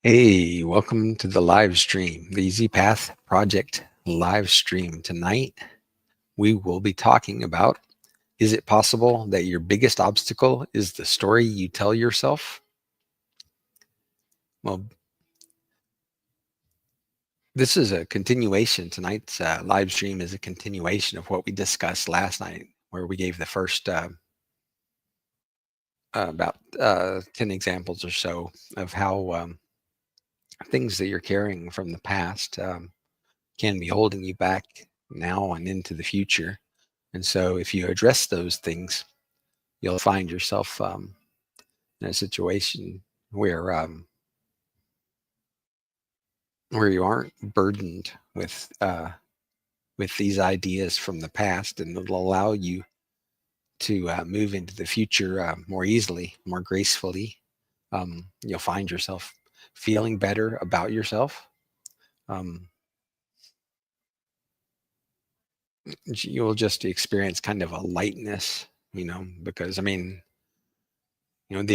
Hey, welcome to the live stream, the Easy Path Project live stream. Tonight, we will be talking about, is it possible that your biggest obstacle is the story you tell yourself? Well, this is a continuation. Tonight's live stream is a continuation of what we discussed last night, where we gave the first about 10 examples or so of how things that you're carrying from the past can be holding you back now and into the future. And so if you address those things, you'll find yourself in a situation where you aren't burdened with these ideas from the past, and it'll allow you to move into the future more easily, more gracefully. You'll find yourself feeling better about yourself. Um, you'll just experience kind of a lightness, because the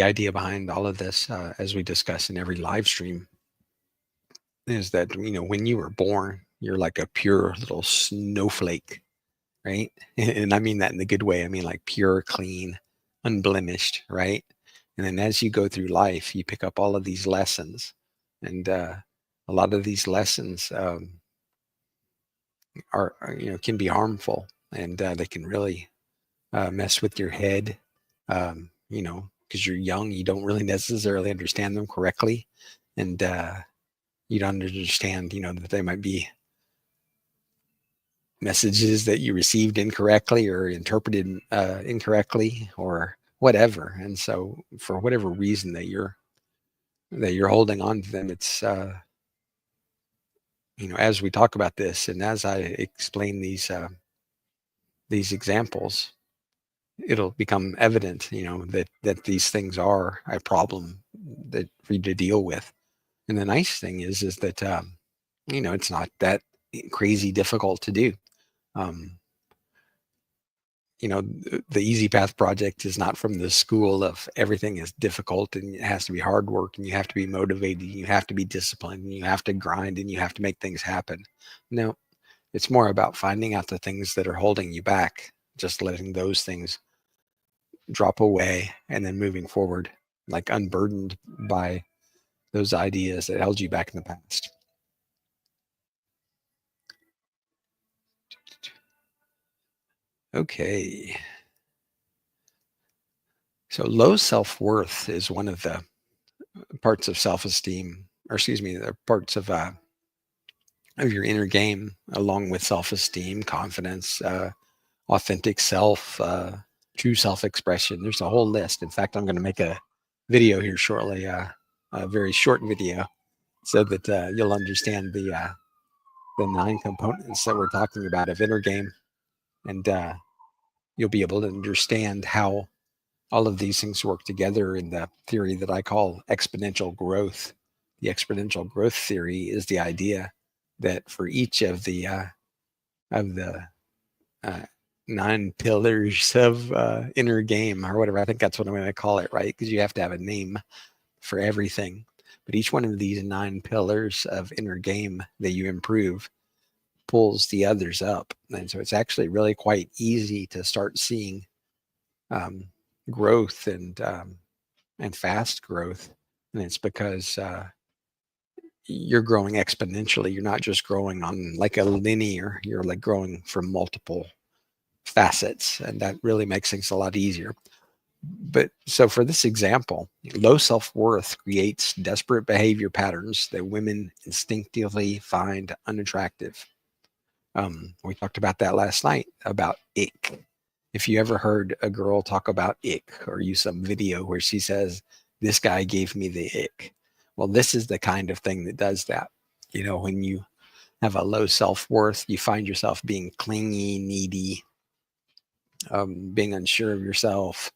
idea behind all of this, as we discuss in every live stream, is that, when you were born, you're like a pure little snowflake, right? And I mean that in the good way. I mean like pure, clean, unblemished, right? And then as you go through life, you pick up all of these lessons. And a lot of these lessons can be harmful, and they can really mess with your head, because you're young, you don't really necessarily understand them correctly. And you don't understand, that they might be messages that you received incorrectly or interpreted incorrectly or whatever. And so for whatever reason that you're holding on to them, it's as we talk about this and as I explain these examples, it'll become evident, that these things are a problem that for you to deal with. And the nice thing is that it's not that crazy difficult to do. Um, the Easy Path Project is not from the school of everything is difficult and it has to be hard work and you have to be motivated, and you have to be disciplined, and you have to grind, and you have to make things happen. No, it's more about finding out the things that are holding you back, just letting those things drop away, and then moving forward, like unburdened by those ideas that held you back in the past. Okay. So low self-worth is one of the parts of self-esteem, or excuse me, the parts of your inner game, along with self-esteem, confidence, authentic self, true self-expression. There's a whole list. In fact, I'm going to make a video here shortly, a very short video, so that you'll understand the 9 components that we're talking about of inner game, and you'll be able to understand how all of these things work together in the theory that I call exponential growth. The exponential growth theory is the idea that for each of the uh, 9 pillars of inner game, or whatever, I think that's what I'm going to call it, right? Because you have to have a name for everything. But each one of these 9 pillars of inner game that you improve pulls the others up. And so it's actually really quite easy to start seeing growth and fast growth. And it's because you're growing exponentially. You're not just growing on like a linear, you're like growing from multiple facets. And that really makes things a lot easier. But so for this example, low self-worth creates desperate behavior patterns that women instinctively find unattractive. We talked about that last night, about ick. If you ever heard a girl talk about ick, or use some video where she says, this guy gave me the ick. Well, this is the kind of thing that does that. When you have a low self-worth, you find yourself being clingy, needy, being unsure of yourself,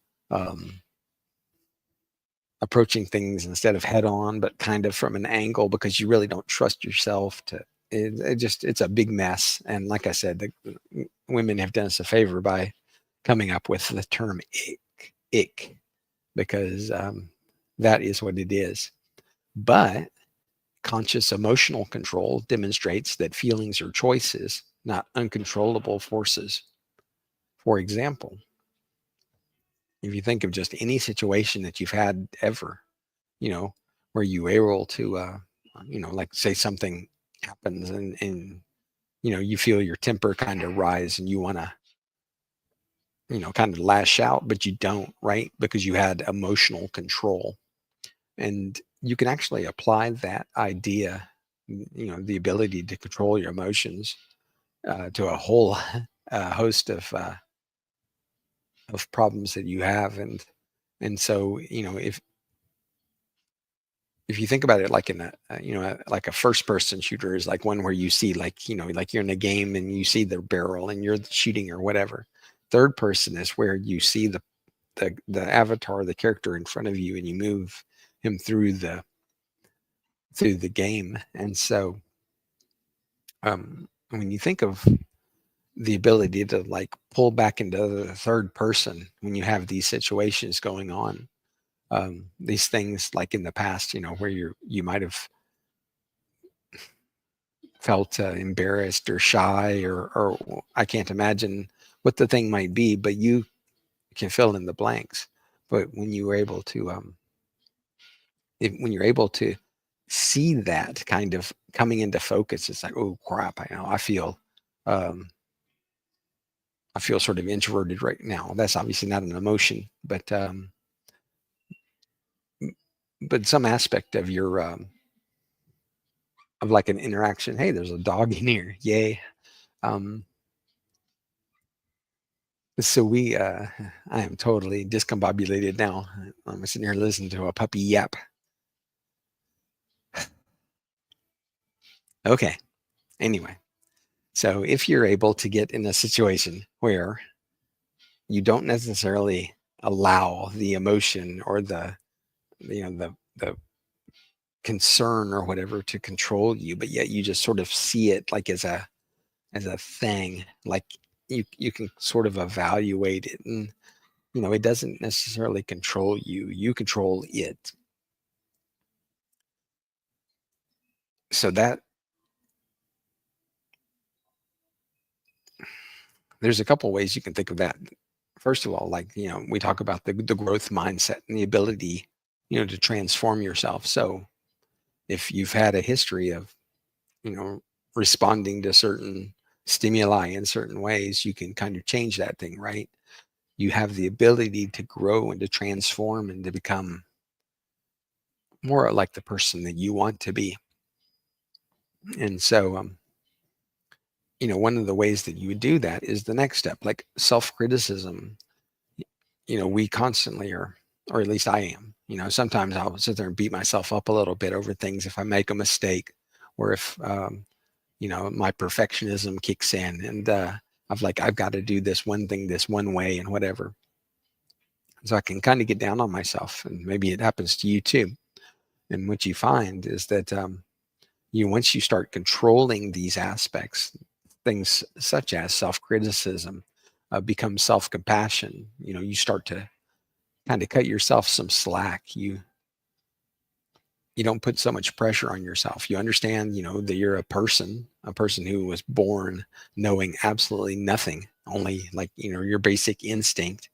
approaching things instead of head on, but kind of from an angle, because you really don't trust yourself to. It's a big mess. And like I said, the women have done us a favor by coming up with the term ick, because that is what it is. But conscious emotional control demonstrates that feelings are choices, not uncontrollable forces. For example, if you think of just any situation that you've had ever, where you were able to, like say something happens and you feel your temper kind of rise and you want to, kind of lash out, but you don't, right? Because you had emotional control. And you can actually apply that idea, the ability to control your emotions, to a whole host of problems that you have. And so, if you think about it like in like a first person shooter is like one where you see like, like you're in a game and you see the barrel and you're shooting or whatever. Third person is where you see the avatar, the character in front of you, and you move him through the game. And so when you think of the ability to like pull back into the third person when you have these situations going on, these things like in the past, where you might have felt embarrassed or shy, or I can't imagine what the thing might be, but you can fill in the blanks. But when you were able to when you're able to see that kind of coming into focus, it's like, oh crap, um, I feel sort of introverted right now. That's obviously not an emotion, but some aspect of your of like an interaction. Hey, there's a dog in here. Yay. Um, so I am totally discombobulated now. I'm sitting here listening to a puppy yap. Okay. Anyway, so if you're able to get in a situation where you don't necessarily allow the emotion or the concern or whatever to control you, but yet you just sort of see it like as a thing, like you can sort of evaluate it, and it doesn't necessarily control you, you control it. So that there's a couple ways you can think of that. First of all, like, we talk about the growth mindset and the ability, to transform yourself. So if you've had a history of, you know, responding to certain stimuli in certain ways, you can kind of change that thing, right? You have the ability to grow and to transform and to become more like the person that you want to be. And so, one of the ways that you would do that is the next step, like self-criticism. We constantly are, or at least I am, sometimes I'll sit there and beat myself up a little bit over things if I make a mistake, or if, my perfectionism kicks in, and I've got to do this one thing this one way and whatever. So I can kind of get down on myself, and maybe it happens to you too. And what you find is that, once you start controlling these aspects, things such as self-criticism become self-compassion. You start to kind of cut yourself some slack. You don't put so much pressure on yourself. You understand, that you're a person who was born knowing absolutely nothing, only like, your basic instinct.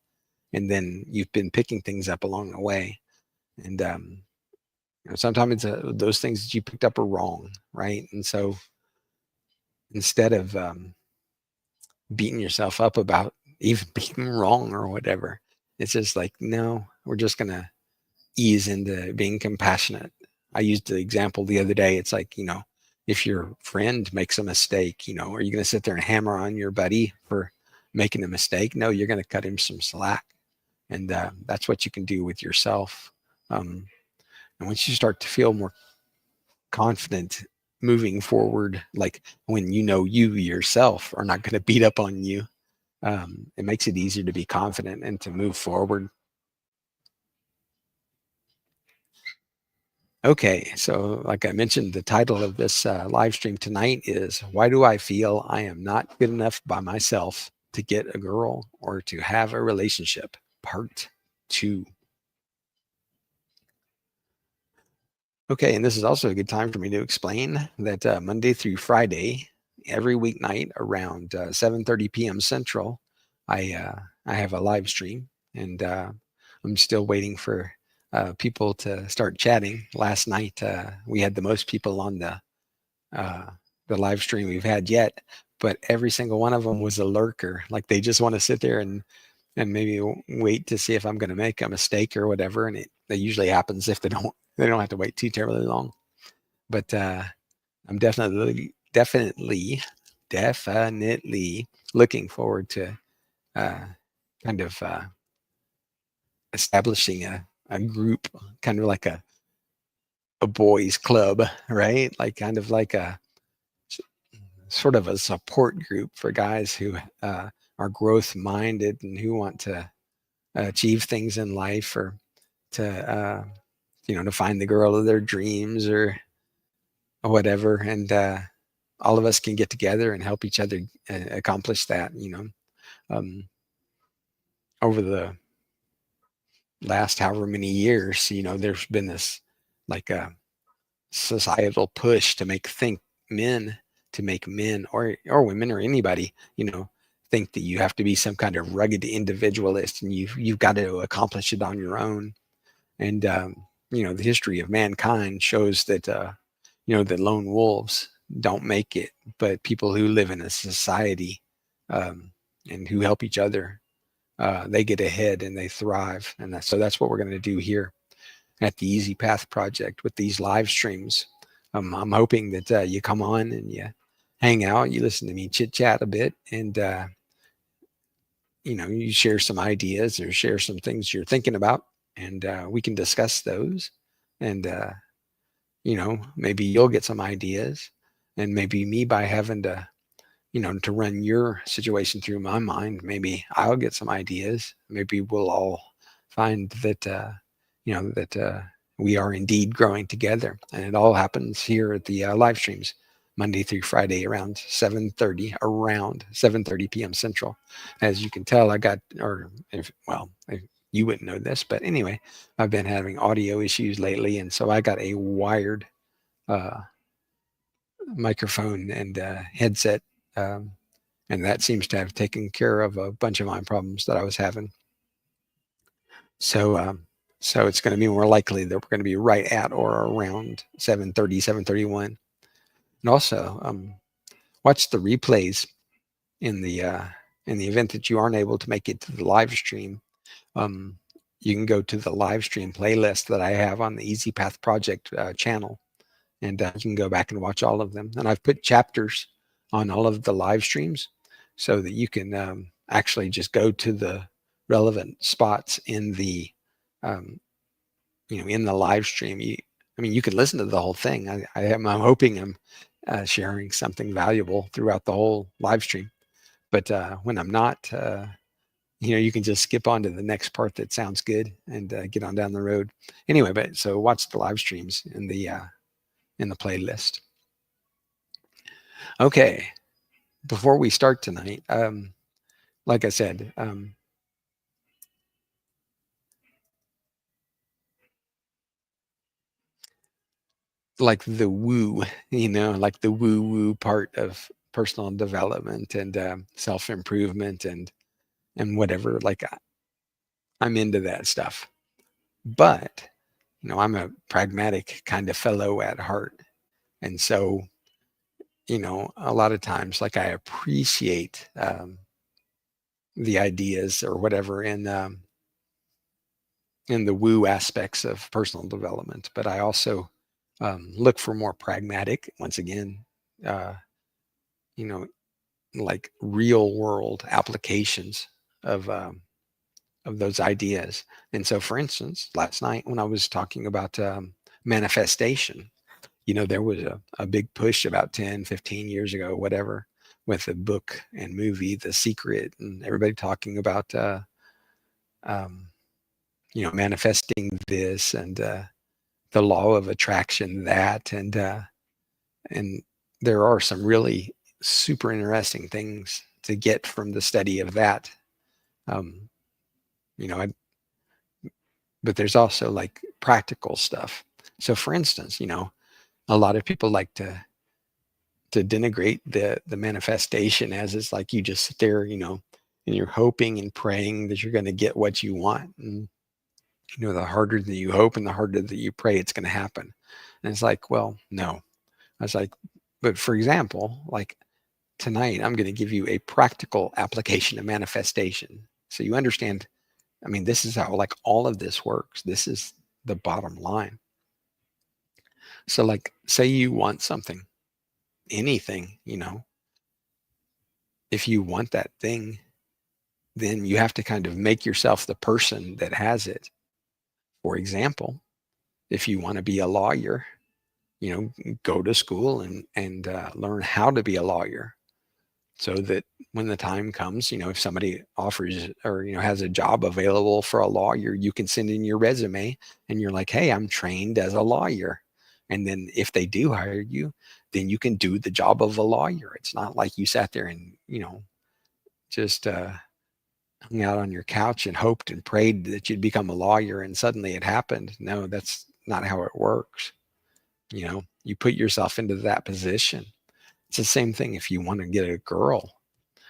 And then you've been picking things up along the way. And, sometimes those things that you picked up are wrong, right? And so instead of beating yourself up about even being wrong or whatever, it's just like, no, we're just going to ease into being compassionate. I used the example the other day. It's like, if your friend makes a mistake, are you going to sit there and hammer on your buddy for making a mistake? No, you're going to cut him some slack. And that's what you can do with yourself. And once you start to feel more confident moving forward, like when you yourself are not going to beat up on you, it makes it easier to be confident and to move forward. Okay, so like I mentioned, the title of this live stream tonight is "Why Do I Feel I Am Not Good Enough by Myself to Get a Girl or to Have a Relationship?" Part 2. Okay, and this is also a good time for me to explain that Monday through Friday, every weeknight around 7:30 p.m. Central, I have a live stream, and I'm still waiting for people to start chatting. Last night we had the most people on uh, the live stream we've had yet, but every single one of them was a lurker. Like they just want to sit there and maybe wait to see if I'm going to make a mistake or whatever. And that usually happens if they don't have to wait too terribly long. But I'm definitely looking forward to uh, kind of establishing a group, kind of like a boys club, right? Like kind of like a sort of a support group for guys who are growth minded and who want to achieve things in life, or to to find the girl of their dreams, or whatever. And all of us can get together and help each other accomplish that. Um, over the last however many years, there's been this like a societal push to men make men or women or anybody, think that you have to be some kind of rugged individualist, and you've got to accomplish it on your own. And the history of mankind shows that that lone wolves don't make it, but people who live in a society um, and who help each other, they get ahead and they thrive. And so that's what we're going to do here at the Easy Path Project with these live streams. I'm hoping that you come on and you hang out, you listen to me chit chat a bit, and you share some ideas or share some things you're thinking about, and we can discuss those. And maybe you'll get some ideas, and maybe me, by having to run your situation through my mind, maybe I'll get some ideas. Maybe we'll all find that we are indeed growing together. And it all happens here at the live streams, Monday through Friday around 7:30 p.m. Central. As you can tell, I got, you wouldn't know this, but anyway, I've been having audio issues lately, and so I got a wired uh, microphone and headset, um, and that seems to have taken care of a bunch of my problems that I was having. So it's going to be more likely that we're going to be right at or around 7:30, 7:31. And also, watch the replays in the event that you aren't able to make it to the live stream. Um, you can go to the live stream playlist that I have on the Easy Path Project channel, and you can go back and watch all of them. And I've put chapters on all of the live streams so that you can actually just go to the relevant spots in the um, in the live stream. You can listen to the whole thing. I'm hoping I'm sharing something valuable throughout the whole live stream. But when I'm not, you can just skip on to the next part that sounds good and get on down the road. Anyway, but so watch the live streams in the playlist. Okay, before we start tonight, like I said, like the woo, like the woo woo part of personal development and self improvement and whatever. Like I'm into that stuff, but I'm a pragmatic kind of fellow at heart, and so a lot of times, like I appreciate the ideas or whatever in the woo aspects of personal development, but I also look for more pragmatic, once again, uh, you know, like real world applications of those ideas. And so, for instance, last night when I was talking about manifestation, there was a big push about 10, 15 years ago, whatever, with the book and movie, The Secret, and everybody talking about, um, manifesting this and the law of attraction, that, and there are some really super interesting things to get from the study of that. Um, you know, I, but there's also like practical stuff. So for instance, a lot of people like to denigrate the manifestation as it's like you just sit there, and you're hoping and praying that you're going to get what you want. And the harder that you hope and the harder that you pray, it's going to happen. And it's like, well, no. I was like, but for example, like tonight, I'm going to give you a practical application of manifestation. So you understand, this is how like all of this works. This is the bottom line. So like, say you want something, anything, if you want that thing, then you have to kind of make yourself the person that has it. For example, if you want to be a lawyer, go to school and learn how to be a lawyer, so that when the time comes, if somebody offers or has a job available for a lawyer, you can send in your resume and you're like, hey, I'm trained as a lawyer. And then if they do hire you, then you can do the job of a lawyer. It's not like you sat there and just hung out on your couch and hoped and prayed that you'd become a lawyer and suddenly it happened. No, that's not how it works. You put yourself into that position. It's the same thing if you want to get a girl.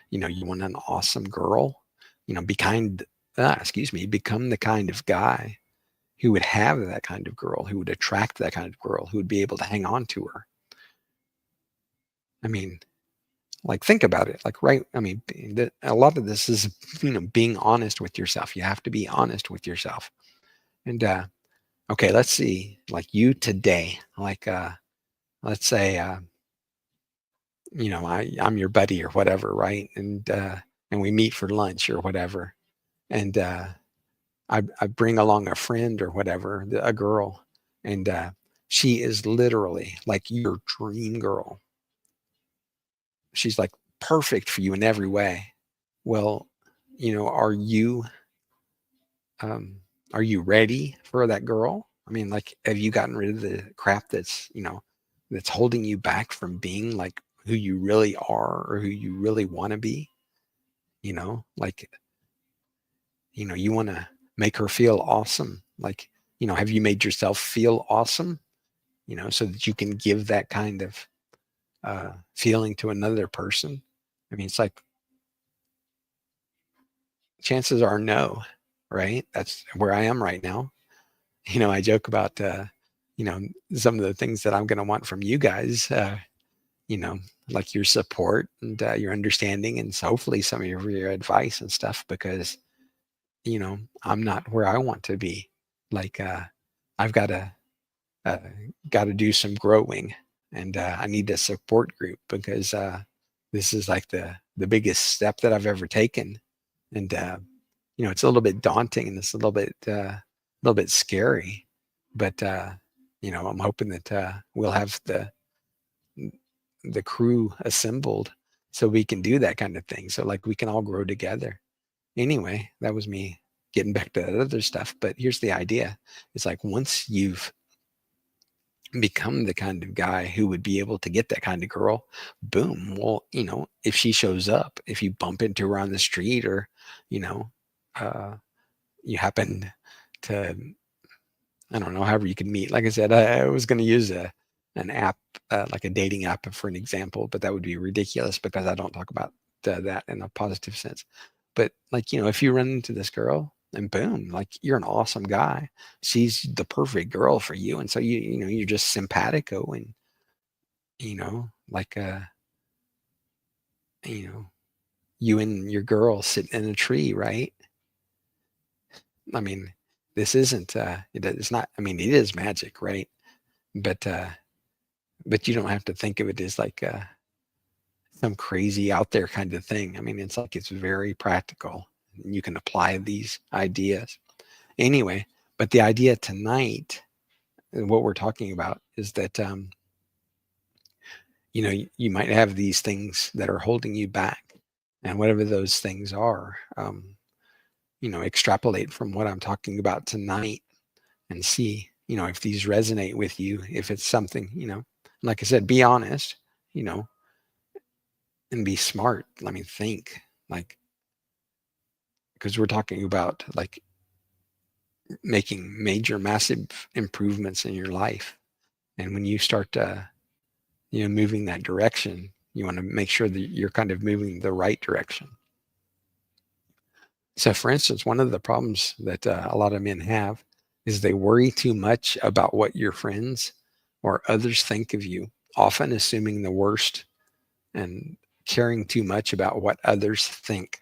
You want an awesome girl, become the kind of guy who would have that kind of girl, who would attract that kind of girl, who would be able to hang on to her. Like, think about it. Like, right. A lot of this is, being honest with yourself. You have to be honest with yourself. And, okay, let's see, like you today, like, let's say, I'm your buddy or whatever, right? And we meet for lunch or whatever. And I bring along a friend or whatever, a girl, and she is literally like your dream girl. She's like perfect for you in every way. Well, um, are you ready for that girl? Like, have you gotten rid of the crap that's holding you back from being like who you really are or who you really want to be? Like, you want to make her feel awesome. Like, have you made yourself feel awesome? So that you can give that kind of feeling to another person. It's like chances are no, right? That's where I am right now. I joke about, you know, some of the things that I'm going to want from you guys, you know, like your support and your understanding and so hopefully some of your advice and stuff, because, I'm not where I want to be. Like, I've uh, got to do some growing, and I need a support group because this is like the biggest step that I've ever taken, and it's a little bit daunting and it's a little bit scary, but I'm hoping that we'll have the crew assembled so we can do that kind of thing. So like we can all grow together. Anyway, that was me getting back to that other stuff. But here's the idea: it's like once you've become the kind of guy who would be able to get that kind of girl, boom. Well, if she shows up, if you bump into her on the street, or you know, uh, you happen to, I don't know, however you can meet. Like I said, I was going to use an app, like a dating app for an example, but that would be ridiculous because I don't talk about that in a positive sense. But like, if you run into this girl and boom, like you're an awesome guy, she's the perfect girl for you. And so you're just simpatico and, like, you know, you and your girl sitting in a tree, right? I mean, this isn't, it's not, it is magic, right? But, but you don't have to think of it as like some crazy out there kind of thing. It's like it's very practical. You can apply these ideas. Anyway, but the idea tonight, what we're talking about, is that you might have these things that are holding you back, and whatever those things are, extrapolate from what I'm talking about tonight and see, if these resonate with you, if it's something, like I said, be honest, you know, and be smart. Think, like, because we're talking about like making major, massive improvements in your life. And when you start, moving that direction, you want to make sure that you're kind of moving the right direction. So, for instance, one of the problems that a lot of men have is they worry too much about what your friends or others think of you, often assuming the worst and caring too much about what others think.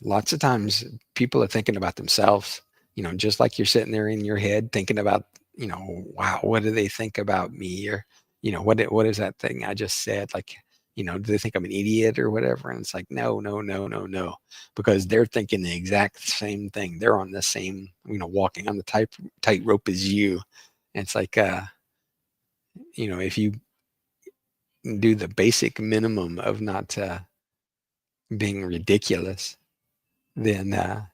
Lots of times people are thinking about themselves, just like you're sitting there in your head thinking about, wow, what do they think about me? Or, what is that thing I just said? Like, do they think I'm an idiot or whatever? And it's like, no, no, no, no, no, because they're thinking the exact same thing. They're on the same, walking on the tightrope as you. And it's like, if you do the basic minimum of not being ridiculous, then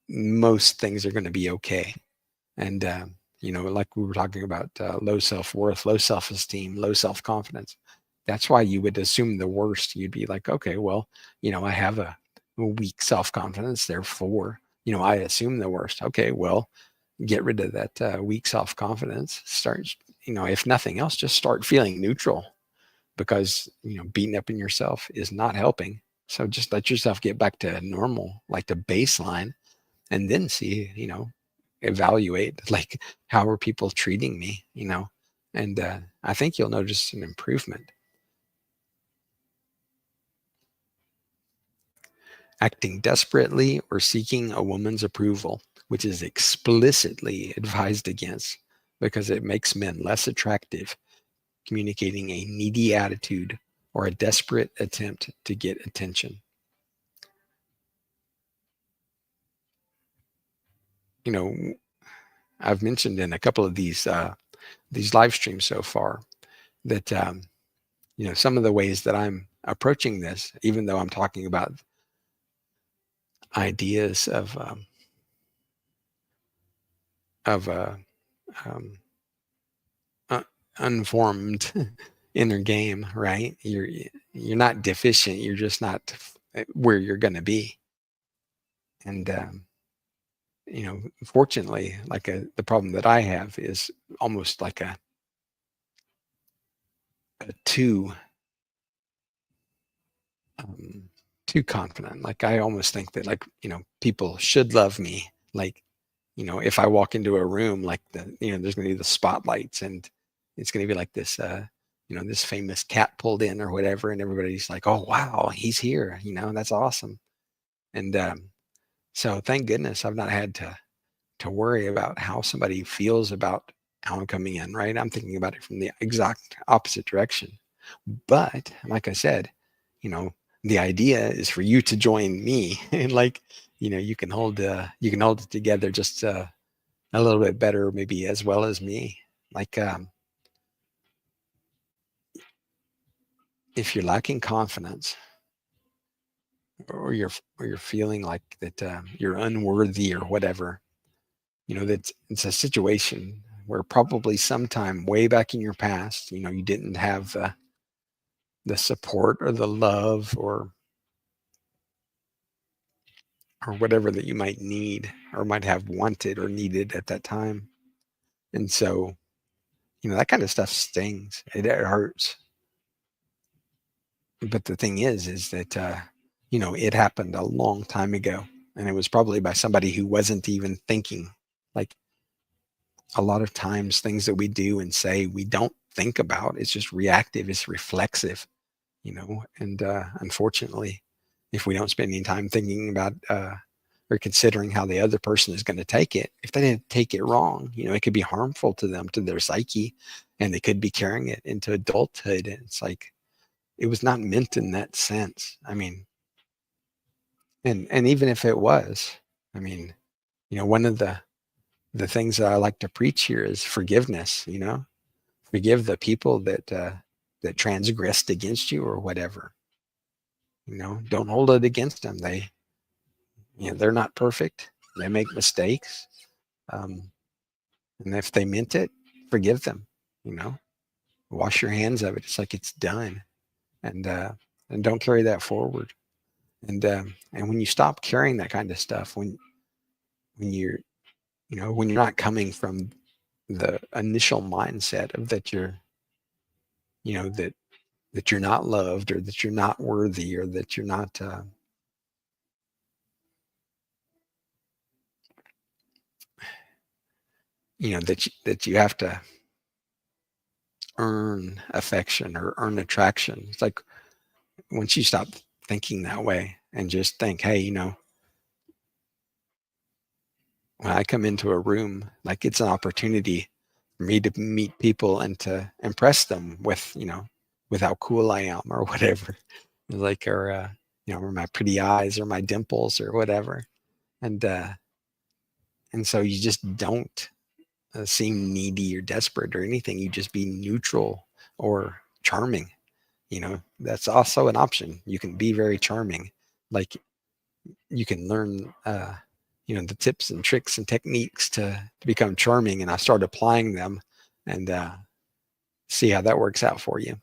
most things are going to be okay. And, like we were talking about low self-worth, low self-esteem, low self-confidence. That's why you would assume the worst. You'd be like, okay, well, I have a weak self-confidence. Therefore, I assume the worst. Okay, well, get rid of that weak self-confidence. Start, if nothing else, just start feeling neutral, because, beating up on yourself is not helping. So just let yourself get back to normal, like the baseline, and then see, evaluate, like, how are people treating me, and I think you'll notice an improvement. Acting desperately or seeking a woman's approval, which is explicitly advised against because it makes men less attractive, communicating a needy attitude or a desperate attempt to get attention. You know, I've mentioned in a couple of these live streams so far that some of the ways that I'm approaching this, even though I'm talking about ideas of um, unformed inner game, right? You're not deficient. You're just not where you're going to be. And fortunately, like the problem that I have is almost like a um, too confident. Like I almost think that, like, people should love me. Like, if I walk into a room, like there's going to be the spotlights, and it's going to be like this, this famous cat pulled in or whatever, and everybody's like, oh wow, he's here. That's awesome. And so thank goodness I've not had to worry about how somebody feels about how I'm coming in. Right? I'm thinking about it from the exact opposite direction. But like I said, you know, the idea is for you to join me, and like, you can hold it together just a little bit better, maybe as well as me. Like, if you're lacking confidence, or you're feeling like that you're unworthy or whatever, that it's a situation where probably sometime way back in your past, you didn't have the support or the love or whatever that you might need or might have wanted or needed at that time. And so, that kind of stuff stings. It hurts. But the thing is that, it happened a long time ago, and it was probably by somebody who wasn't even thinking. Like, a lot of times things that we do and say, we don't think about. It's just reactive. It's reflexive, and unfortunately, if we don't spend any time thinking about, or considering how the other person is going to take it, if they didn't take it wrong, it could be harmful to them, to their psyche, and they could be carrying it into adulthood. And it's like, it was not meant in that sense. I mean, and even if it was, I mean, one of the things that I like to preach here is forgiveness. Forgive the people that transgressed against you or whatever. Don't hold it against them. They're not perfect. They make mistakes. Um, and if they meant it, forgive them. You know, Wash your hands of it. It's like it's done, and don't carry that forward. And when you stop carrying that kind of stuff, when you're, when you're not coming from the initial mindset of that you're, that you're not loved, or that you're not worthy, or that you're not, that you have to earn affection or earn attraction. It's like, once you stop thinking that way and just think, hey, when I come into a room, like, it's an opportunity for me to meet people and to impress them with, with how cool I am or whatever, like, or my pretty eyes or my dimples or whatever. And so you just don't seem needy or desperate or anything. You just be neutral or charming. That's also an option. You can be very charming. Like, you can learn, the tips and tricks and techniques to become charming. And I start applying them, and see how that works out for you.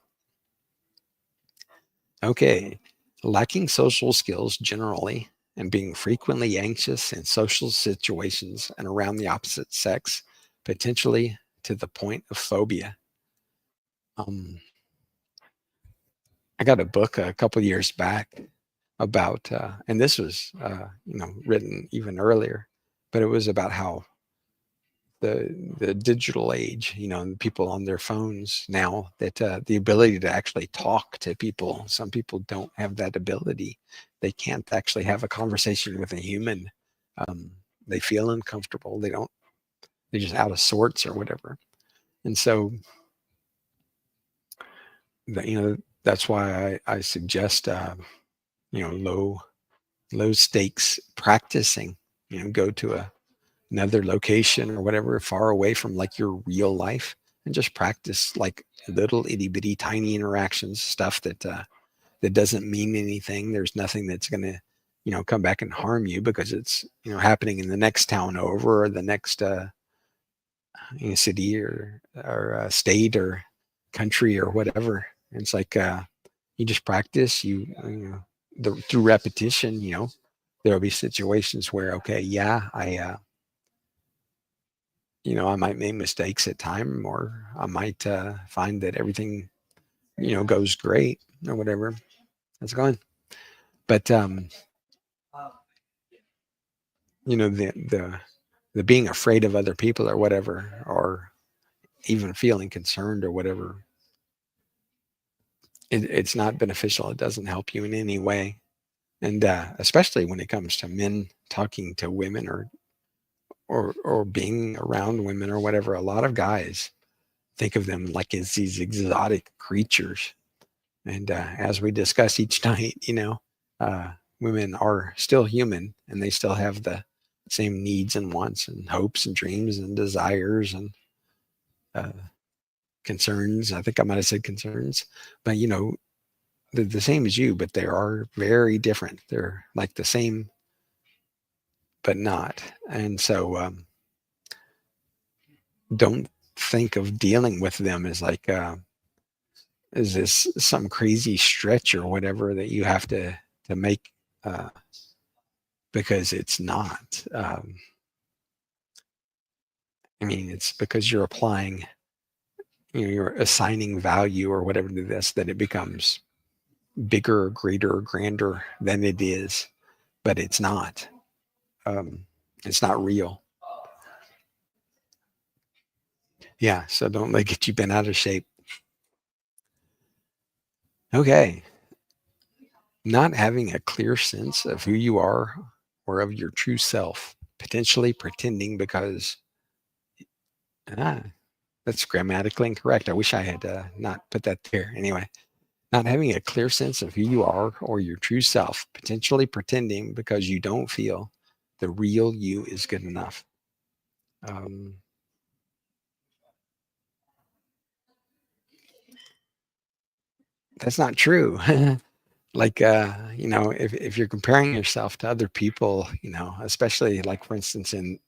Okay. Lacking social skills generally, and being frequently anxious in social situations and around the opposite sex, potentially to the point of phobia. Um, I got a book a couple years back about, and this was, written even earlier, but it was about how the digital age, and people on their phones now, that the ability to actually talk to people. Some people don't have that ability. They can't actually have a conversation with a human. Um, they feel uncomfortable. They don't. They're just out of sorts or whatever. And so, that's why I suggest, low stakes practicing. Go to another location or whatever, far away from like your real life, and just practice like little itty bitty tiny interactions, stuff that doesn't mean anything. There's nothing that's going to, come back and harm you, because it's, happening in the next town over, or the next city, or state, or country, or whatever. And it's like, you just practice, through repetition. There'll be situations where, okay, yeah, I might make mistakes at time, or I might find that everything, goes great or whatever. How's it going? But the being afraid of other people or whatever, or even feeling concerned or whatever, it's not beneficial. It doesn't help you in any way. And especially when it comes to men talking to women, or being around women or whatever, a lot of guys think of them like as these exotic creatures. And as we discuss each night, women are still human, and they still have the same needs and wants and hopes and dreams and desires and uh, concerns. I think I might have said concerns, but they're the same as you, but they are very different. They're like the same, but not. And so, don't think of dealing with them as like, is this some crazy stretch or whatever that you have to make, because it's not. I mean, it's because you're applying, you're assigning value or whatever to this, that it becomes bigger or greater or grander than it is, but it's not. Um, it's not real. Yeah, so don't let get you bent out of shape. Okay. Not having a clear sense of who you are, or of your true self, potentially pretending because, ah, that's grammatically incorrect. I wish I had not put that there. Anyway, not having a clear sense of who you are or your true self, potentially pretending because you don't feel the real you is good enough. Um, that's not true. Like, if you're comparing yourself to other people, especially like, for instance, in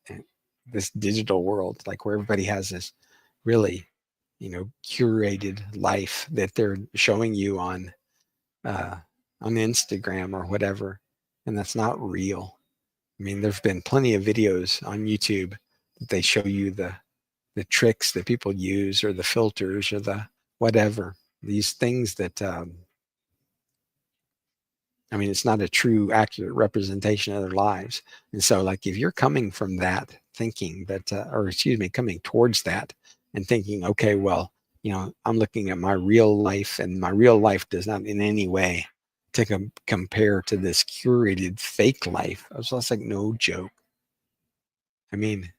this digital world, like where everybody has this really, curated life that they're showing you uh, on Instagram or whatever. and that's not real. I mean, there's been plenty of videos on YouTube that they show you the tricks that people use, or the filters, or the whatever, these things that I mean, it's not a true, accurate representation of their lives. And so, like, if you're coming from that thinking that, or excuse me, coming towards that and thinking, okay, well, I'm looking at my real life, and my real life does not in any way to compare to this curated fake life. I was just like, no joke. I mean,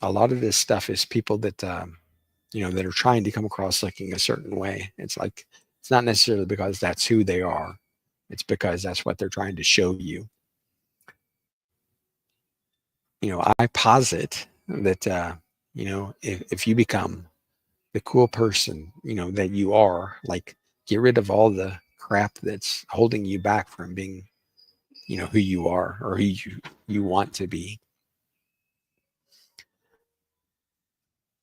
a lot of this stuff is people that, that are trying to come across looking a certain way. It's like, it's not necessarily because that's who they are. It's because that's what they're trying to show you. I posit that, if you become the cool person, that you are, like, get rid of all the crap that's holding you back from being, who you are, or who you want to be.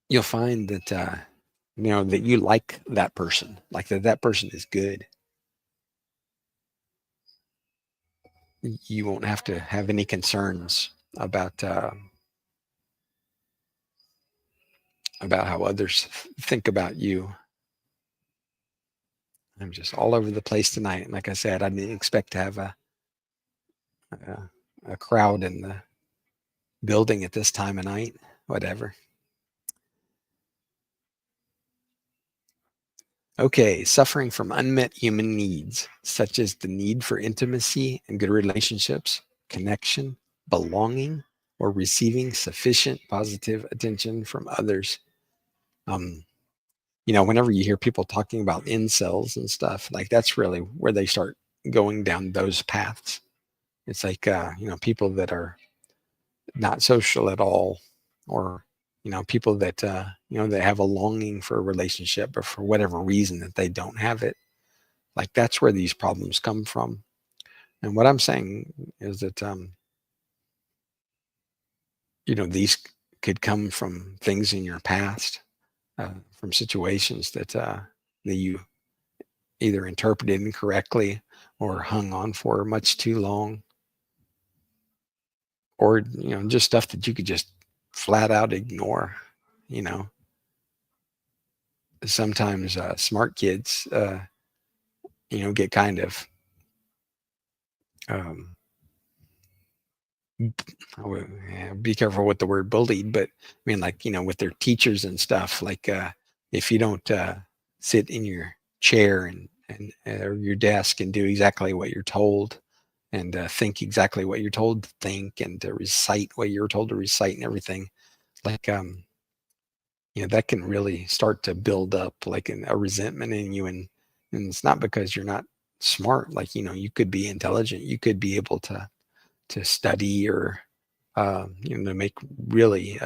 You'll find that, that you like that person, like that person is good. You won't have to have any concerns about how others think about you. I'm just all over the place tonight. Like I said, I didn't expect to have a crowd in the building at this time of night. Whatever. Okay, suffering from unmet human needs, such as the need for intimacy and good relationships, connection, belonging, or receiving sufficient positive attention from others. Um, whenever you hear people talking about incels and stuff, like, that's really where they start going down those paths. It's like, people that are not social at all, or, people that, they have a longing for a relationship, but for whatever reason that they don't have it. Like, that's where these problems come from. And what I'm saying is that, these could come from things in your past, from situations that you either interpreted incorrectly or hung on for much too long, or just stuff that you could just flat out ignore. you know Sometimes smart kids get kind of um be careful with the word bullied, but I mean, like, with their teachers and stuff, like, if you don't sit in your chair and or your desk and do exactly what you're told, and think exactly what you're told to think, and to recite what you're told to recite and everything, like, that can really start to build up, like, a resentment in you. And it's not because you're not smart. Like, you could be intelligent, you could be able to study, or to make really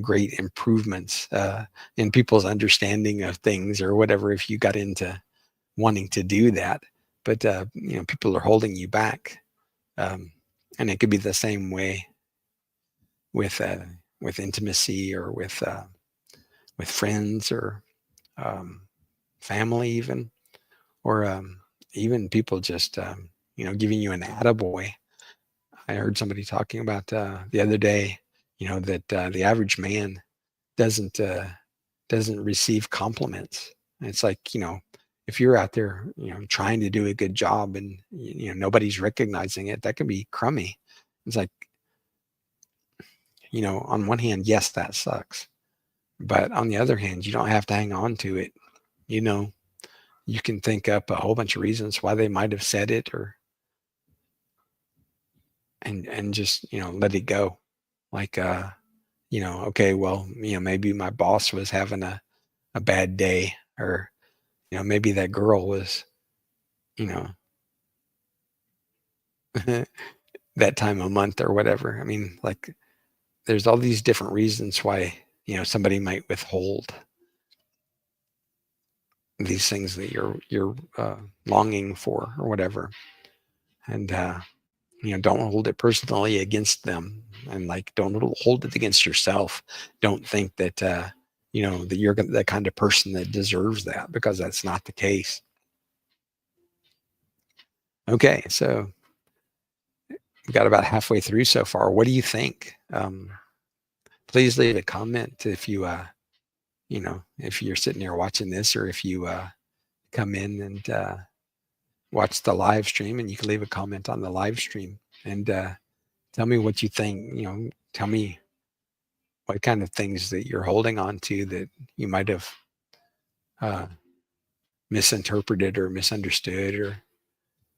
great improvements in people's understanding of things, or whatever, if you got into wanting to do that. But people are holding you back, um, and it could be the same way with intimacy, or with friends, or um, family, even, or even people just giving you an attaboy. I heard somebody talking about the other day, that the average man doesn't uh, doesn't receive compliments. And it's like, if you're out there, trying to do a good job, and nobody's recognizing it, that can be crummy. It's like, on one hand, yes, that sucks, but on the other hand, you don't have to hang on to it. You know, you can think up a whole bunch of reasons why they might have said it, or and just let it go. Like, okay, well, maybe my boss was having a bad day, or maybe that girl was, you know that time of month, or whatever. I mean, like, there's all these different reasons why somebody might withhold these things that you're longing for, or whatever. And don't hold it personally against them, and, like, don't hold it against yourself. Don't think that that you're the kind of person that deserves that, because that's not the case. Okay, so we got about halfway through so far. What do you think? Please leave a comment if if you're sitting here watching this, or if you come in and watch the live stream, and you can leave a comment on the live stream and tell me what you think. Tell me what kind of things that you're holding on to that you might have uh, misinterpreted or misunderstood, or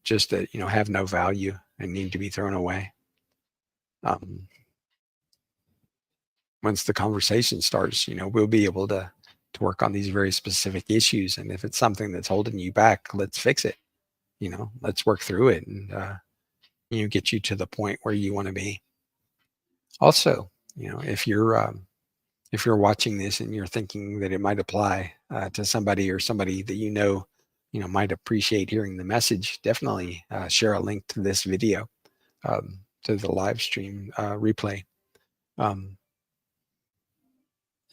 just that have no value and need to be thrown away. Um, Once the conversation starts, we'll be able to work on these very specific issues. And if it's something that's holding you back, let's fix it. Let's work through it and get you to the point where you want to be. Also, if you're watching this and you're thinking that it might apply to somebody, or somebody that might appreciate hearing the message, definitely share a link to this video, to the live stream replay.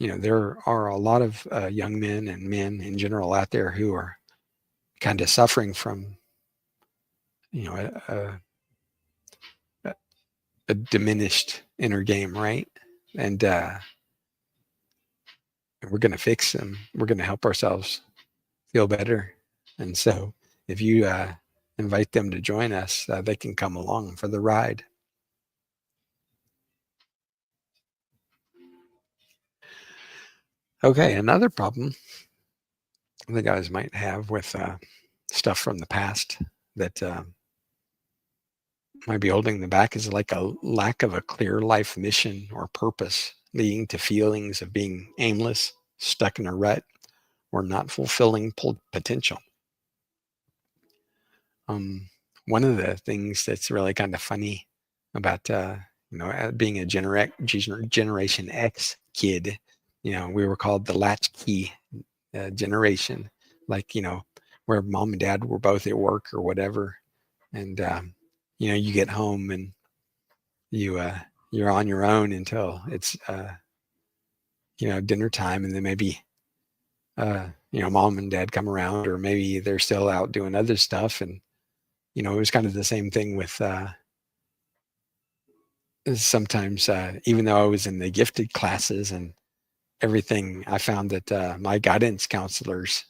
There are a lot of young men and men in general out there who are kind of suffering from a diminished inner game, right? And we're going to fix them. We're going to help ourselves feel better. And so if you invite them to join us, they can come along for the ride. Okay, another problem the guys might have with stuff from the past that might be holding them back is like a lack of a clear life mission or purpose, leading to feelings of being aimless, stuck in a rut, or not fulfilling potential. One of the things that's really kind of funny about being a Generation X kid, we were called the latchkey generation, like where mom and dad were both at work or whatever, and you get home and you're on your own until it's dinner time, and then maybe mom and dad come around, or maybe they're still out doing other stuff. And it was kind of the same thing with sometimes, even though I was in the gifted classes and everything, I found that my guidance counselors,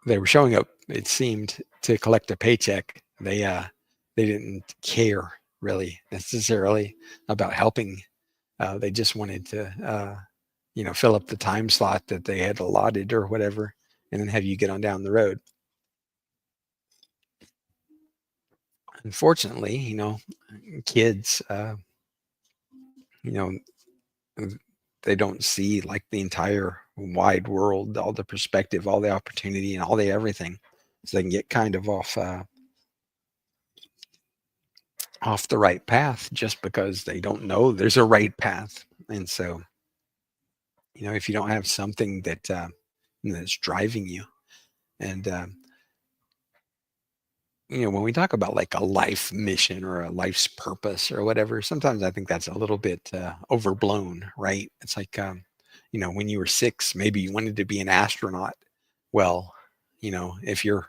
they were showing up, it seemed, to collect a paycheck. They didn't care really necessarily about helping. They just wanted to fill up the time slot that they had allotted or whatever, and then have you get on down the road. Unfortunately, kids, they don't see like the entire wide world, all the perspective, all the opportunity, and all the everything. So they can get kind of off the right path just because they don't know there's a right path. And so, if you don't have something that's driving you, and when we talk about like a life mission or a life's purpose or whatever, sometimes I think that's a little bit overblown, right? It's like, when you were 6, maybe you wanted to be an astronaut. Well, if you're,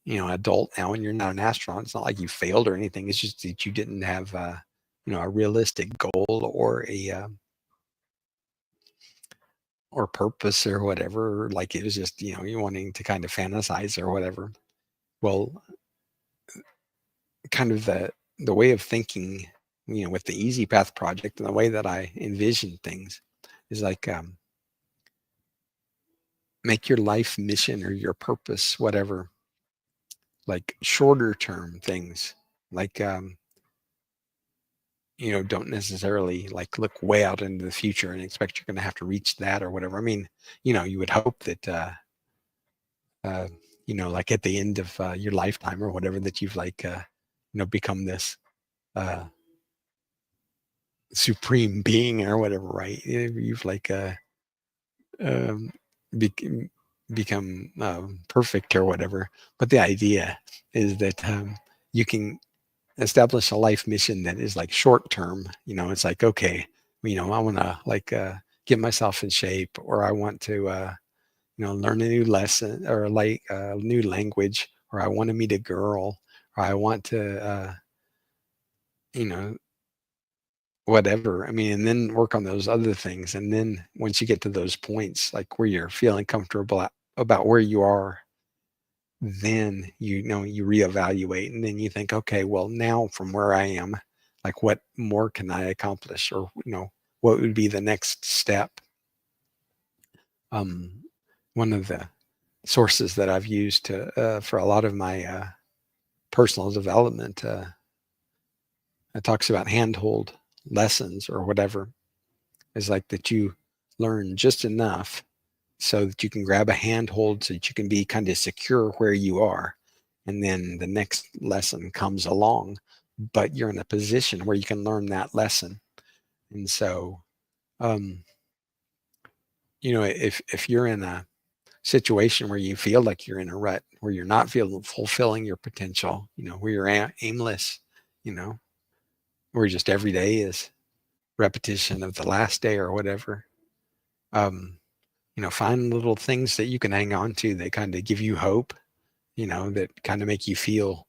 adult now and you're not an astronaut, it's not like you failed or anything. It's just that you didn't have, a realistic goal or or purpose or whatever. Like it was just, you wanting to kind of fantasize or whatever. Well, kind of the way of thinking, with the Easy Path project, and the way that I envision things is like, make your life mission or your purpose, whatever, like shorter term things, like, don't necessarily like look way out into the future and expect you're going to have to reach that or whatever. I mean, you would hope that, like at the end of your lifetime or whatever, that you've like, become this supreme being or whatever, right? You've like um, be- become perfect or whatever. But the idea is that you can establish a life mission that is like short term. It's like, okay, I want to like get myself in shape, or I want to learn a new lesson, or like a new language, or I want to meet a girl, or I want to, you know, whatever. I mean, and then work on those other things. And then once you get to those points, like where you're feeling comfortable about where you are, then you reevaluate, and then you think, okay, well, now from where I am, like what more can I accomplish, or what would be the next step. Um, One of the sources that I've used to for a lot of my personal development, it talks about handhold lessons or whatever, is like that you learn just enough so that you can grab a handhold so that you can be kind of secure where you are. And then the next lesson comes along, but you're in a position where you can learn that lesson. And so, um, if you're in a situation where you feel like you're in a rut, where you're not feeling fulfilling your potential, where you're aimless, you know, where just every day is repetition of the last day or whatever. Um, find little things that you can hang on to that kind of give you hope, that kind of make you feel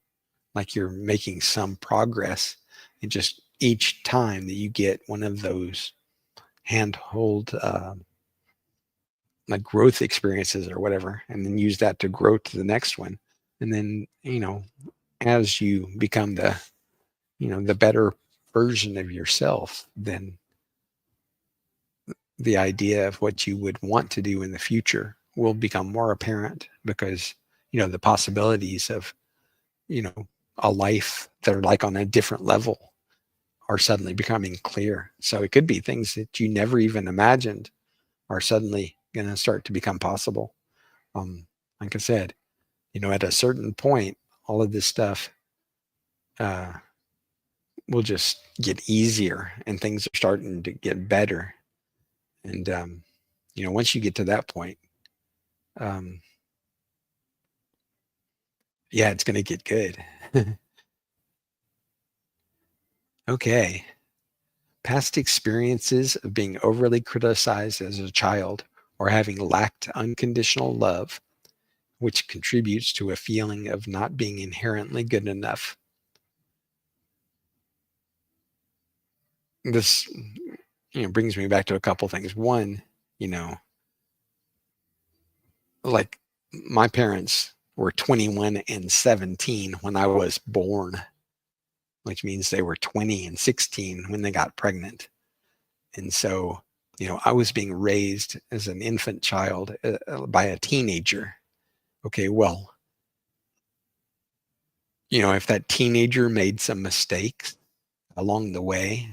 like you're making some progress. And just each time that you get one of those handhold, like growth experiences or whatever, and then use that to grow to the next one. And then, as you become the better version of yourself, then the idea of what you would want to do in the future will become more apparent, because the possibilities of you know a life that are like on a different level are suddenly becoming clear. So it could be things that you never even imagined are suddenly going to start to become possible. Like I said, at a certain point, all of this stuff uh, will just get easier, and things are starting to get better. And once you get to that point, um, yeah, it's going to get good. Okay. Past experiences of being overly criticized as a child or having lacked unconditional love, which contributes to a feeling of not being inherently good enough. This, brings me back to a couple things. One, you know, like my parents were 21 and 17 when I was born, which means they were 20 and 16 when they got pregnant. And so, I was being raised as an infant child by a teenager. Okay, well, if that teenager made some mistakes along the way,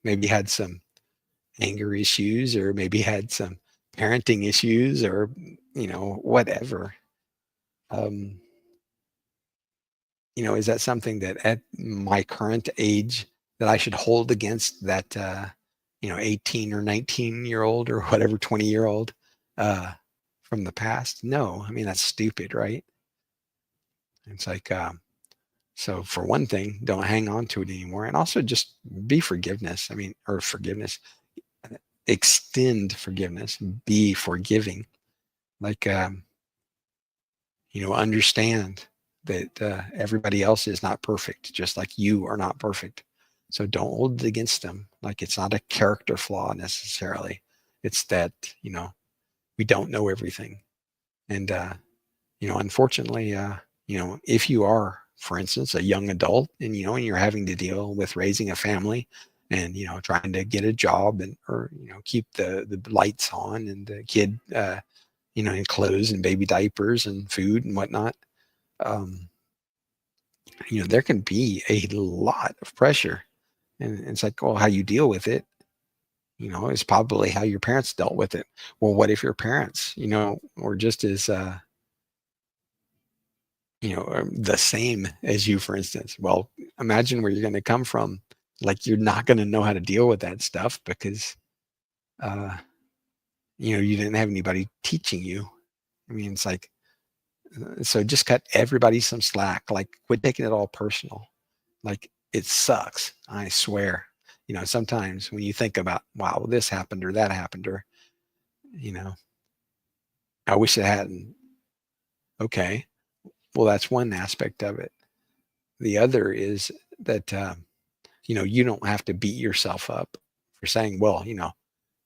maybe had some anger issues, or maybe had some parenting issues, or, whatever. Um, is that something that at my current age that I should hold against that, 18 or 19-year-old or whatever, 20-year-old uh, from the past? No, I mean, that's stupid, right? It's like, so for one thing, don't hang on to it anymore. And also just be forgiveness. I mean, or forgiveness, extend forgiveness, be forgiving. Like, understand that everybody else is not perfect, just like you are not perfect. So don't hold it against them. Like, it's not a character flaw necessarily. It's that, we don't know everything. And, unfortunately, if you are, for instance, a young adult, and, and you're having to deal with raising a family, and, trying to get a job, and, or, keep the lights on, and the kid, in clothes and baby diapers and food and whatnot, um, there can be a lot of pressure. And it's like, well, how you deal with it, is probably how your parents dealt with it. Well, what if your parents, were just as, the same as you, for instance? Well, imagine where you're going to come from. Like, you're not going to know how to deal with that stuff, because, uh, you didn't have anybody teaching you. I mean, it's like, so just cut everybody some slack. Like, quit taking it all personal. Like, it sucks, I swear. Sometimes when you think about, wow, this happened or that happened, or, you know, I wish it hadn't. Okay, well, that's one aspect of it. the other is that, you don't have to beat yourself up for saying, well,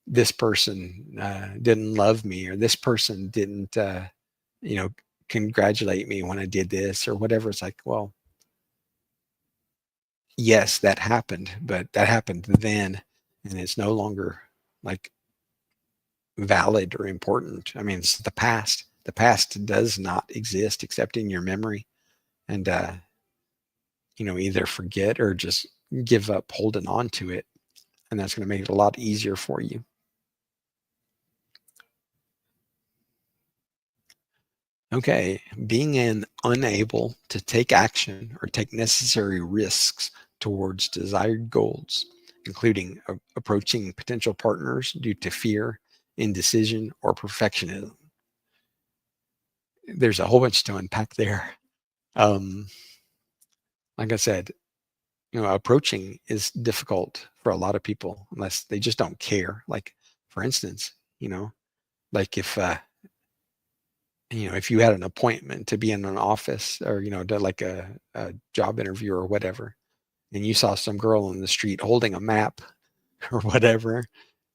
this person didn't love me, or this person didn't, you know, congratulate me when I did this or whatever. It's like, well, yes, that happened, but that happened then, and it's no longer like valid or important. I mean, it's the past. The past does not exist except in your memory, and either forget or just give up holding on to it, and that's going to make it a lot easier for you. Okay, being unable to take action or take necessary risks towards desired goals, including approaching potential partners due to fear, indecision, or perfectionism. There's a whole bunch to unpack there. Um, like I said, approaching is difficult for a lot of people unless they just don't care. Like, for instance, like if you had an appointment to be in an office, or, to like a job interview or whatever, and you saw some girl in the street holding a map or whatever,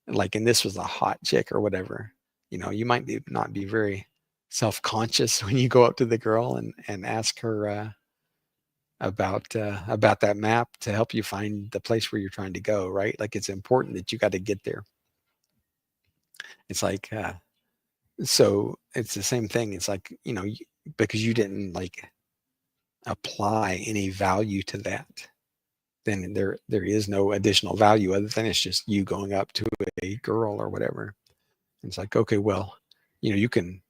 like, and this was a hot chick or whatever, you might not be very self-conscious when you go up to the girl and ask her about that map to help you find the place where you're trying to go, right? Like, it's important that you got to get there. It's like, so it's the same thing. It's like, because you didn't like apply any value to that, then there is no additional value other than it's just you going up to a girl or whatever. It's like, okay, well, you can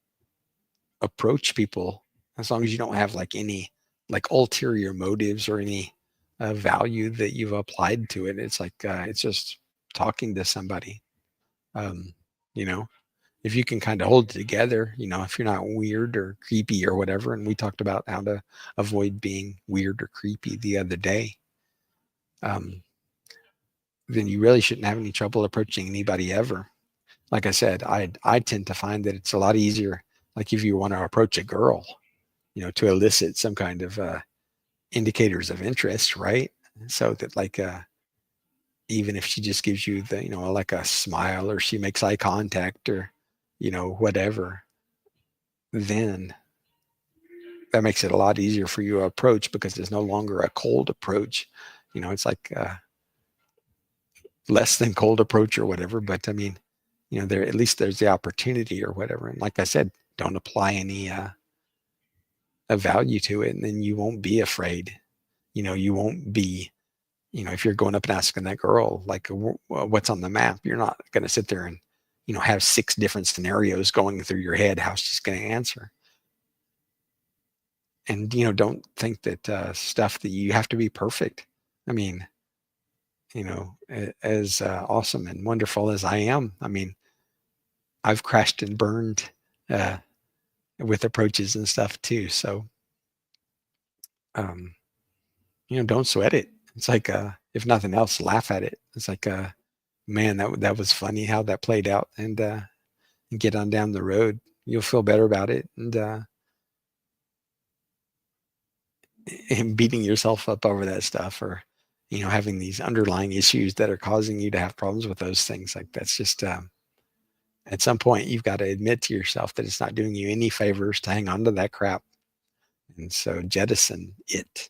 approach people as long as you don't have like any like ulterior motives or any value that you've applied to it. It's like, it's just talking to somebody. um, you know if you can kind of hold it together, if you're not weird or creepy or whatever. And we talked about how to avoid being weird or creepy the other day. um, then you really shouldn't have any trouble approaching anybody ever. Like I said, I tend to find that it's a lot easier, like if you want to approach a girl, to elicit some kind of indicators of interest, right? So that, like, even if she just gives you the, like a smile, or she makes eye contact, or, whatever, then that makes it a lot easier for you to approach, because there's no longer a cold approach. It's like less than cold approach or whatever. But I mean, there, at least there's the opportunity or whatever. And like I said, don't apply any a value to it, and then you won't be afraid. You won't be, if you're going up and asking that girl, like, what's on the map, you're not going to sit there and, have 6 different scenarios going through your head how she's going to answer. And, don't think that stuff that you have to be perfect. I mean, as awesome and wonderful as I am, I mean, I've crashed and burned uh, with approaches and stuff too. So, um, don't sweat it. It's like, if nothing else, laugh at it. It's like, man, that was funny how that played out, and get on down the road. You'll feel better about it, and beating yourself up over that stuff, or, having these underlying issues that are causing you to have problems with those things. Like, that's just, at some point, you've got to admit to yourself that it's not doing you any favors to hang on to that crap. And so jettison it.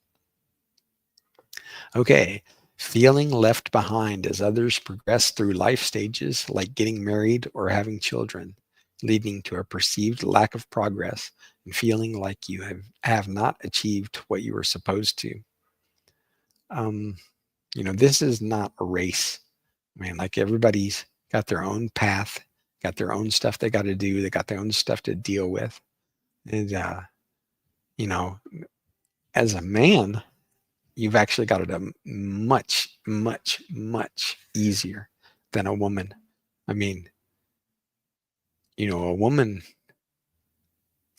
Okay. Feeling left behind as others progress through life stages like getting married or having children, leading to a perceived lack of progress and feeling like you have not achieved what you were supposed to. Um, this is not a race. I mean, like, everybody's got their own path, got their own stuff they got to do. They got their own stuff to deal with. And, you know, as a man, you've actually got it much, much, much easier than a woman. I mean, a woman,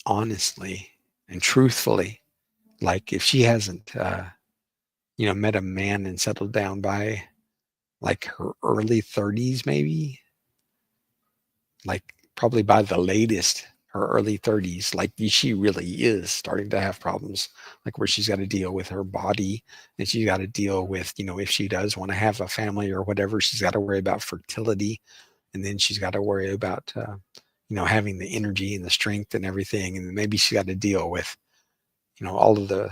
honestly and truthfully, like, if she hasn't, met a man and settled down by like her early 30s, maybe, like probably by the latest her early 30s, like she really is starting to have problems, like where she's got to deal with her body, and she's got to deal with, if she does want to have a family or whatever, she's got to worry about fertility, and then she's got to worry about having the energy and the strength and everything, and then maybe she's got to deal with all of the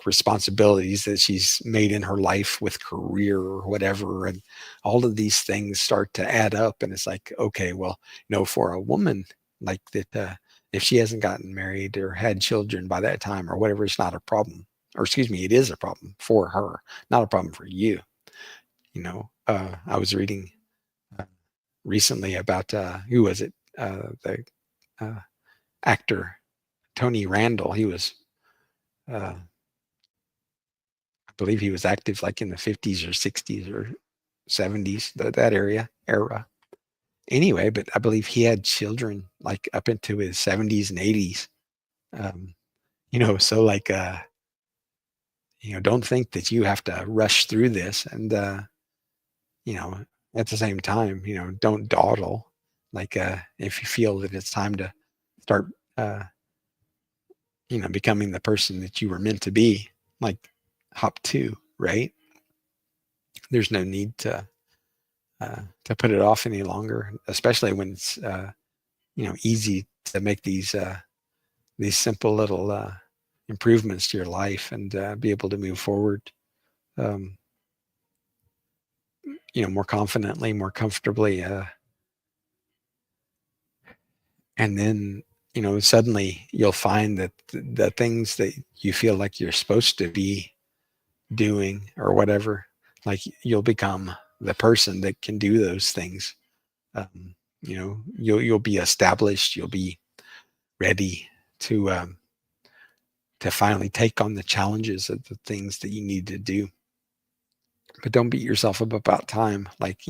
responsibilities that she's made in her life with career or whatever, and all of these things start to add up, and it's like, okay, well, for a woman like that, if she hasn't gotten married or had children by that time or whatever, it's not a problem, or excuse me, it is a problem for her, not a problem for you. I was reading uh, recently about who was it, the uh, actor Tony Randall. He was I believe he was active like in the 50s or 60s or 70s, that era. Anyway, but I believe he had children like up into his 70s and 80s. Um, so like, don't think that you have to rush through this. And, you know, at the same time, don't dawdle. Like, if you feel that it's time to start, uh, becoming the person that you were meant to be, like hop to, right? There's no need to put it off any longer, especially when it's easy to make these simple little improvements to your life and be able to move forward, um, more confidently, more comfortably, and then suddenly you'll find that the things that you feel like you're supposed to be doing or whatever, like you'll become the person that can do those things. You'll be established. You'll be ready to finally take on the challenges of the things that you need to do. But don't beat yourself up about time. Like,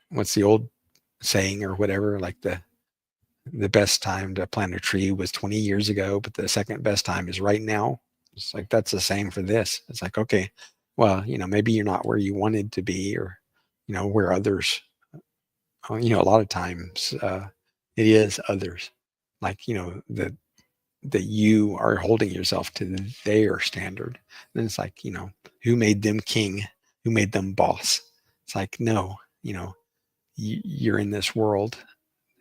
what's the old saying or whatever? Like the best time to plant a tree was 20 years ago, but the second best time is right now. It's like that's the same for this. It's like, okay, well, maybe you're not where you wanted to be, or where others. A lot of times it is others. Like that you are holding yourself to their standard. Then it's like, who made them king? Who made them boss? It's like, no, you're in this world,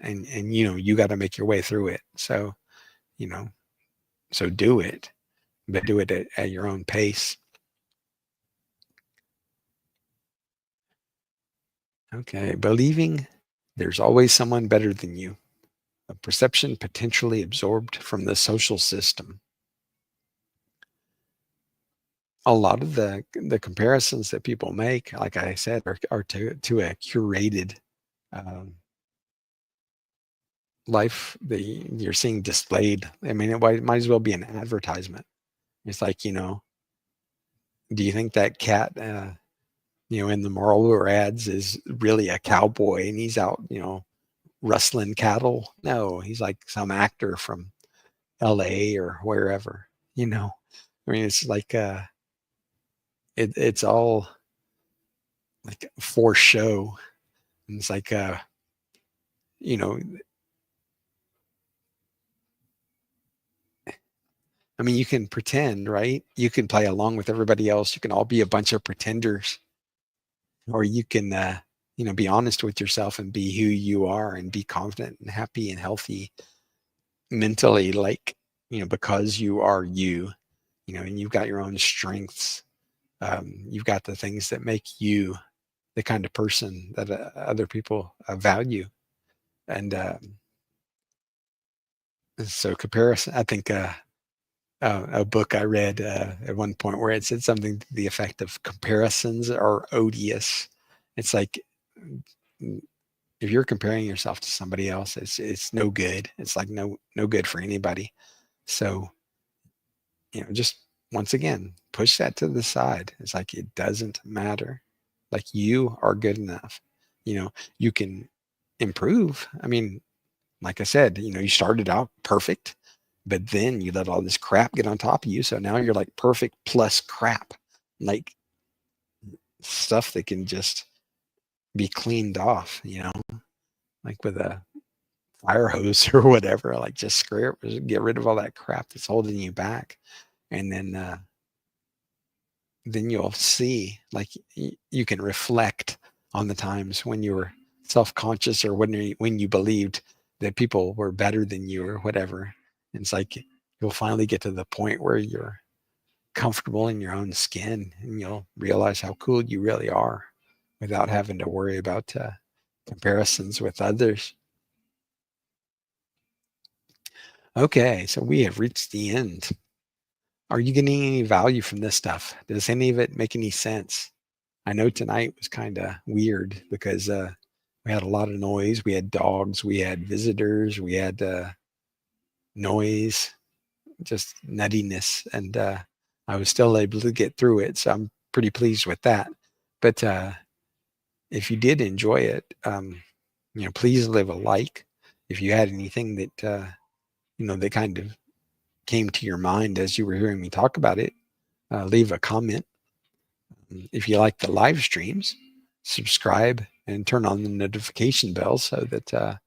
and you got to make your way through it. So, you know, so do it, but do it at your own pace. Okay. Believing there's always someone better than you, a perception potentially absorbed from the social system. A lot of the comparisons that people make, like I said, are to a curated um, life that you're seeing displayed. I mean, might as well be an advertisement. It's like, do you think that cat, in the Marlboro ads is really a cowboy and he's out, rustling cattle? No, he's like some actor from LA or wherever, I mean, it's like, it's all like for show. And it's like, you know, I mean, you can pretend, right? You can play along with everybody else. You can all be a bunch of pretenders, or you can, be honest with yourself and be who you are and be confident and happy and healthy mentally, like, because you are you, and you've got your own strengths. You've got the things that make you the kind of person that other people value. And so comparison, I think, a book I read at one point where it said something to the effect of comparisons are odious. It's like, if you're comparing yourself to somebody else, it's no good. It's like no good for anybody. So, just once again, push that to the side. It's like it doesn't matter. Like you are good enough. You can improve. I mean, like I said, you started out perfect, but then you let all this crap get on top of you. So now you're like perfect plus crap, like stuff that can just be cleaned off, like with a fire hose or whatever. Like just screw it, get rid of all that crap that's holding you back, and then you'll see, like you can reflect on the times when you were self-conscious, or when you believed that people were better than you or whatever. And it's like you'll finally get to the point where you're comfortable in your own skin, and you'll realize how cool you really are without having to worry about comparisons with others. Okay, so we have reached the end. Are you getting any value from this stuff? Does any of it make any sense? I know tonight was kind of weird because we had a lot of noise. We had dogs, we had visitors, we had noise, just nuttiness, and I was still able to get through it. So I'm pretty pleased with that. But if you did enjoy it, please leave a like. If you had anything that that kind of came to your mind as you were hearing me talk about it, leave a comment. If you like the live streams, subscribe and turn on the notification bell so that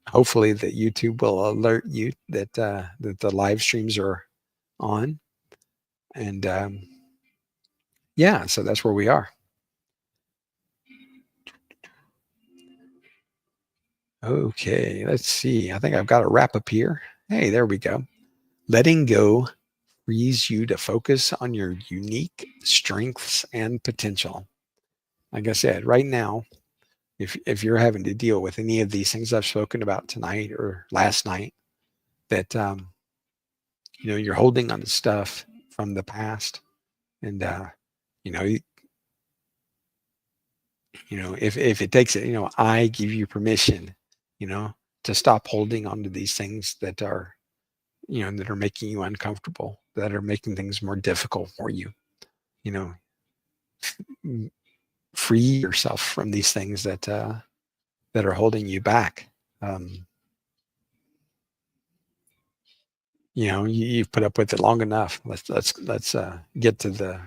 hopefully that YouTube will alert you that the live streams are on. And yeah, so that's where we are. Okay, let's see. I think I've got a wrap up here. Hey, there we go. Letting go frees you to focus on your unique strengths and potential. Like I said, right now, if you're having to deal with any of these things I've spoken about tonight or last night, that you're holding on to stuff from the past, and you know if it takes it, I give you permission, to stop holding on to these things that are that are making you uncomfortable, that are making things more difficult for you. you know Free yourself from these things that are holding you back. You've put up with it long enough. Let's get to the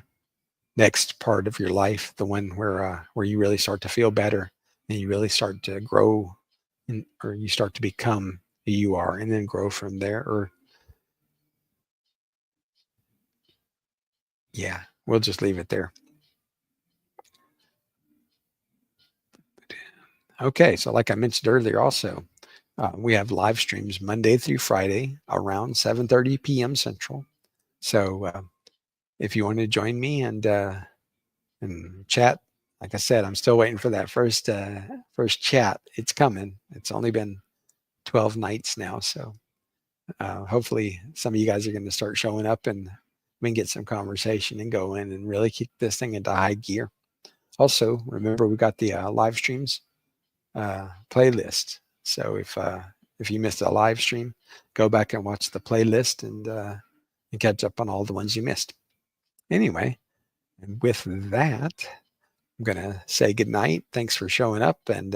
next part of your life, the one where you really start to feel better, and you really start to grow, or you start to become who you are, and then grow from there. Or yeah, we'll just leave it there. Okay, so like I mentioned earlier, also we have live streams Monday through Friday around 7:30 p.m. Central. So if you want to join me and chat, like I said, I'm still waiting for that first chat. It's coming. It's only been 12 nights now, so hopefully some of you guys are going to start showing up, and we can get some conversation and go in and really keep this thing into high gear. Also, remember we got the live streams playlist. So if you missed a live stream, go back and watch the playlist and catch up on all the ones you missed. Anyway, and with that, I'm gonna say good night. Thanks for showing up, and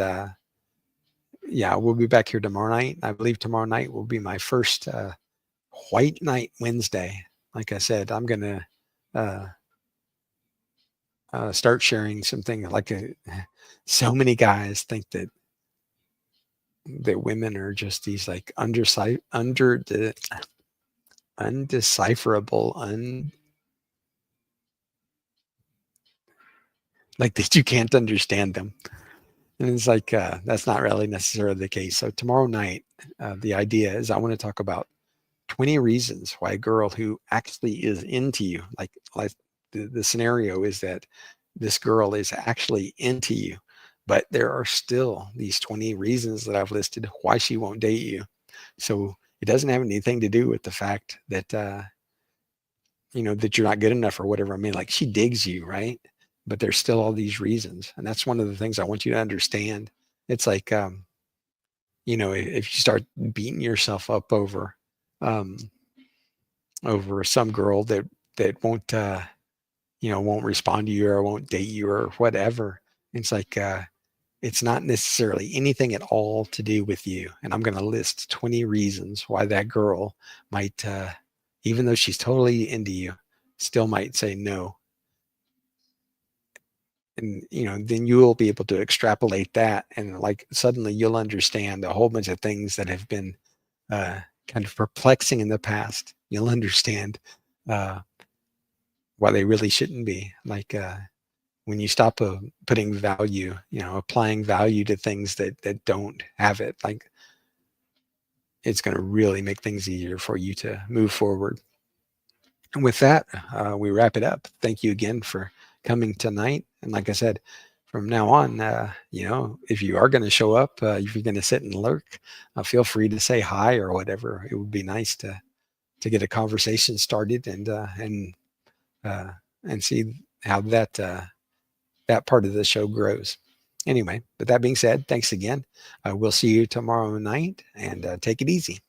yeah, we'll be back here tomorrow night. I believe tomorrow night will be my first White Night Wednesday. Like I said, I'm gonna uh, start sharing something. So many guys think that women are just these like undecipherable, like that you can't understand them. And it's like that's not really necessarily the case. So tomorrow night, the idea is I want to talk about 20 reasons why a girl who actually is into you, like the scenario is that this girl is actually into you, but there are still these 20 reasons that I've listed why she won't date you. So it doesn't have anything to do with the fact that that you're not good enough or whatever. I mean, like, she digs you, right? But there's still all these reasons, and that's one of the things I want you to understand. It's like if you start beating yourself up um over some girl that won't respond to you or won't date you or whatever, it's like it's not necessarily anything at all to do with you. And I'm going to list 20 reasons why that girl might even though she's totally into you, still might say no. And then you will be able to extrapolate that, and like suddenly you'll understand a whole bunch of things that have been kind of perplexing in the past. You'll understand uh, why they really shouldn't be. Like when you stop putting value, applying value to things that don't have it, like it's going to really make things easier for you to move forward. And with that, we wrap it up. Thank you again for coming tonight. And like I said, from now on, if you are going to show up, if you're going to sit and lurk, feel free to say hi or whatever. It would be nice to get a conversation started uh, and see how that part of the show grows. Anyway, with that being said, thanks again. We'll see you tomorrow night, and take it easy.